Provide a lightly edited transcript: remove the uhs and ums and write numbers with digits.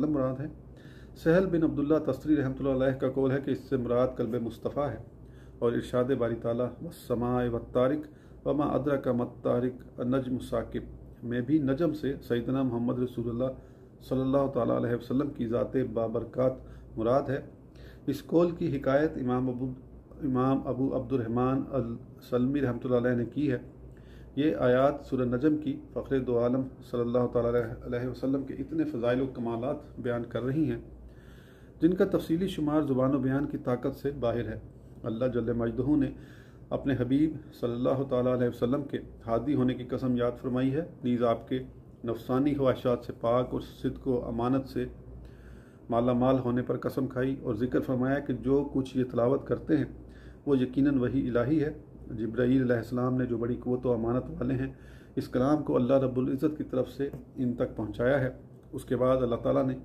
मुराद है। सहल बिन अब्दुल्ला तस्तरी रहमतुल्लाह अलैह का कौल है कि इससे मुराद कल्ब मुस्तफ़ा है। और इरशाद बारी ताला वस्समाए वत्तारिक वमा अदरक मत्तारिक नज्म साकिब में भी नजम से सैयदना मोहम्मद रसूलुल्लाह सल्लल्लाहु तआला अलैहि वसल्लम की ज़ाते बाबरकत मुराद है। इस कौल की हिकायत इमाम अबू अब्दुर्रहमान अल सलमी रहमतुल्लाह अलैह ने की है। ये आयात सूरह नजम की फ़ख्र दो आलम सल्लल्लाहु तआला अलैहि वसल्लम के इतने फ़ज़ाइल व कमालात बयान कर रही हैं जिनका तफसीली शुमार ज़ुबान बयान की ताकत से बाहिर है। अल्लाह जल्ल मजदहू ने अपने हबीब सल्लल्लाहु तआला अलैहि वसल्लम के हादी होने की कसम याद फरमाई है। नीज़ आपके नफसानी ख्वाहिशात से पाक और सिद्क़ व अमानत से माला माल होने पर कसम खाई और ज़िक्र फरमाया कि जो कुछ ये तलावत करते हैं वो यकीनन वही इलाही है। जिब्राईल अलैहिस्सलाम ने जो बड़ी क़ुव्वत व अमानत वाले हैं इस कलाम को अल्लाह रब्बुल इज़्ज़त की तरफ से इन तक पहुँचाया है। उसके बाद अल्लाह ताला ने